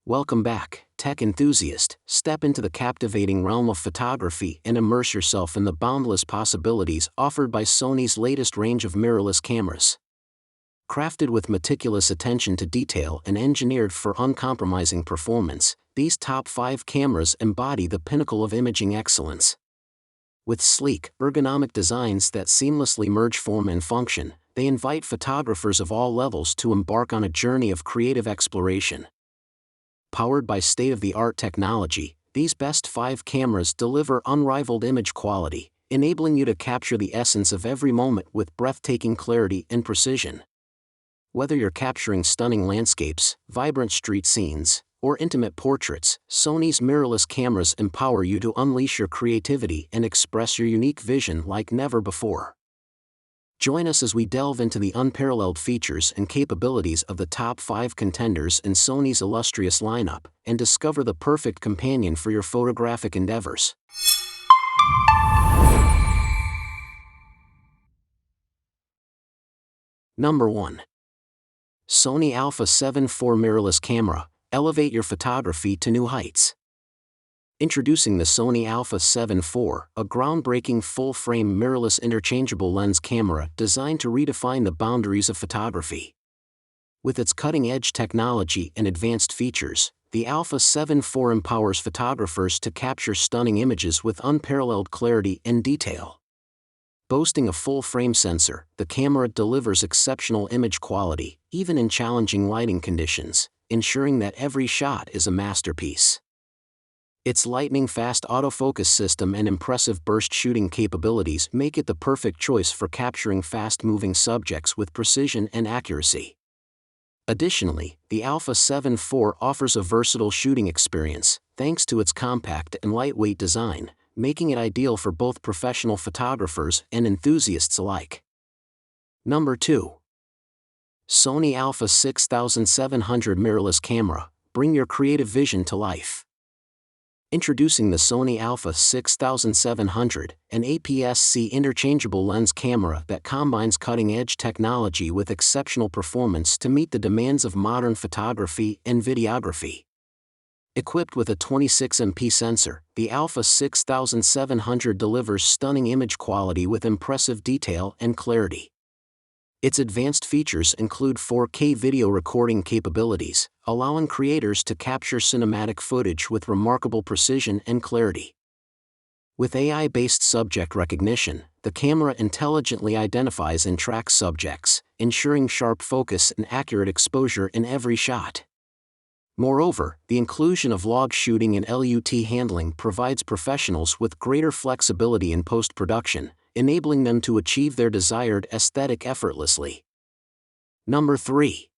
Welcome back, tech enthusiast. Step into the captivating realm of photography and immerse yourself in the boundless possibilities offered by Sony's latest range of mirrorless cameras. Crafted with meticulous attention to detail and engineered for uncompromising performance, these top 5 cameras embody the pinnacle of imaging excellence. With sleek, ergonomic designs that seamlessly merge form and function, they invite photographers of all levels to embark on a journey of creative exploration. Powered by state-of-the-art technology, these best 5 cameras deliver unrivaled image quality, enabling you to capture the essence of every moment with breathtaking clarity and precision. Whether you're capturing stunning landscapes, vibrant street scenes, or intimate portraits, Sony's mirrorless cameras empower you to unleash your creativity and express your unique vision like never before. Join us as we delve into the unparalleled features and capabilities of the top 5 contenders in Sony's illustrious lineup, and discover the perfect companion for your photographic endeavors. Number 1. Sony Alpha 7 IV Mirrorless Camera. Elevate your photography to new heights. Introducing the Sony Alpha 7 IV, a groundbreaking full-frame mirrorless interchangeable lens camera designed to redefine the boundaries of photography. With its cutting-edge technology and advanced features, the Alpha 7 IV empowers photographers to capture stunning images with unparalleled clarity and detail. Boasting a full-frame sensor, the camera delivers exceptional image quality, even in challenging lighting conditions, ensuring that every shot is a masterpiece. Its lightning-fast autofocus system and impressive burst shooting capabilities make it the perfect choice for capturing fast-moving subjects with precision and accuracy. Additionally, the Alpha 7 IV offers a versatile shooting experience, thanks to its compact and lightweight design, making it ideal for both professional photographers and enthusiasts alike. Number 2. Sony Alpha 6700 Mirrorless Camera. Bring your creative vision to life. Introducing the Sony Alpha 6700, an APS-C interchangeable lens camera that combines cutting-edge technology with exceptional performance to meet the demands of modern photography and videography. Equipped with a 26MP sensor, the Alpha 6700 delivers stunning image quality with impressive detail and clarity. Its advanced features include 4K video recording capabilities, allowing creators to capture cinematic footage with remarkable precision and clarity. With AI-based subject recognition, the camera intelligently identifies and tracks subjects, ensuring sharp focus and accurate exposure in every shot. Moreover, the inclusion of log shooting and LUT handling provides professionals with greater flexibility in post-production, enabling them to achieve their desired aesthetic effortlessly. Number 3.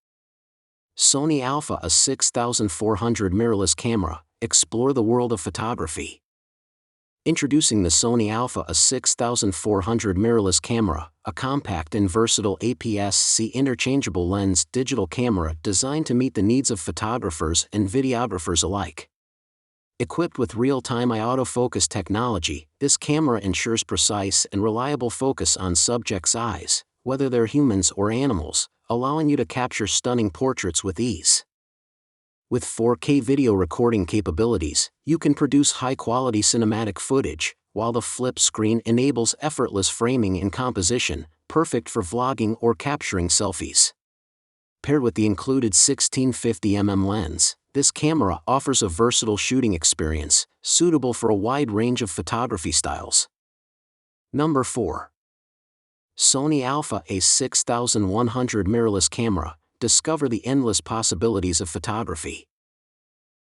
Sony Alpha A 6400 Mirrorless Camera. Explore the world of photography. Introducing the Sony Alpha A 6400 Mirrorless Camera, a compact and versatile APS-C interchangeable lens digital camera designed to meet the needs of photographers and videographers alike. Equipped with real-time autofocus technology, this camera ensures precise and reliable focus on subjects' eyes, whether they're humans or animals, allowing you to capture stunning portraits with ease. With 4K video recording capabilities, you can produce high-quality cinematic footage, while the flip screen enables effortless framing and composition, perfect for vlogging or capturing selfies. Paired with the included 1650mm lens, this camera offers a versatile shooting experience, suitable for a wide range of photography styles. Number 4. Sony Alpha A 6100 Mirrorless Camera. Discover the endless possibilities of photography.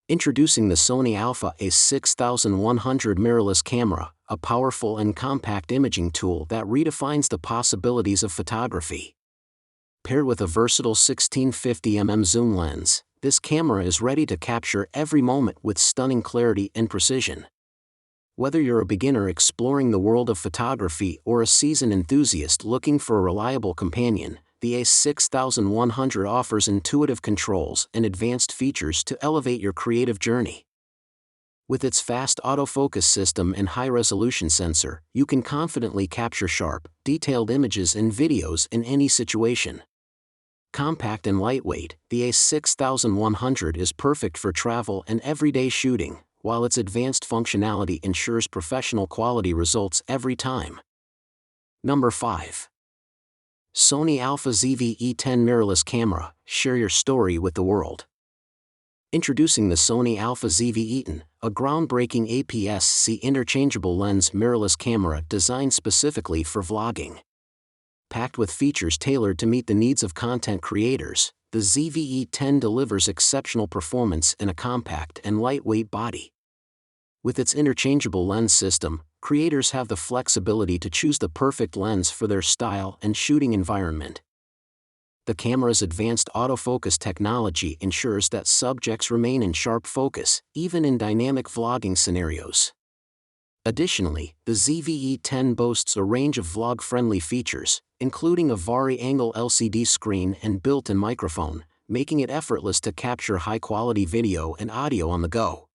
Introducing the Sony Alpha A 6100 Mirrorless Camera, a powerful and compact imaging tool that redefines the possibilities of photography. Paired with a versatile 1650mm zoom lens, this camera is ready to capture every moment with stunning clarity and precision. Whether you're a beginner exploring the world of photography or a seasoned enthusiast looking for a reliable companion, the A6100 offers intuitive controls and advanced features to elevate your creative journey. With its fast autofocus system and high-resolution sensor, you can confidently capture sharp, detailed images and videos in any situation. Compact and lightweight, the A6100 is perfect for travel and everyday shooting, while its advanced functionality ensures professional quality results every time. Number 5. Sony Alpha ZV-E10 Mirrorless Camera, share your story with the world. Introducing the Sony Alpha ZV-E10, a groundbreaking APS-C interchangeable lens mirrorless camera designed specifically for vlogging. Packed with features tailored to meet the needs of content creators, the ZV-E10 delivers exceptional performance in a compact and lightweight body. With its interchangeable lens system, creators have the flexibility to choose the perfect lens for their style and shooting environment. The camera's advanced autofocus technology ensures that subjects remain in sharp focus, even in dynamic vlogging scenarios. Additionally, the ZV-E10 boasts a range of vlog-friendly features, including a vari-angle LCD screen and built-in microphone, making it effortless to capture high-quality video and audio on the go.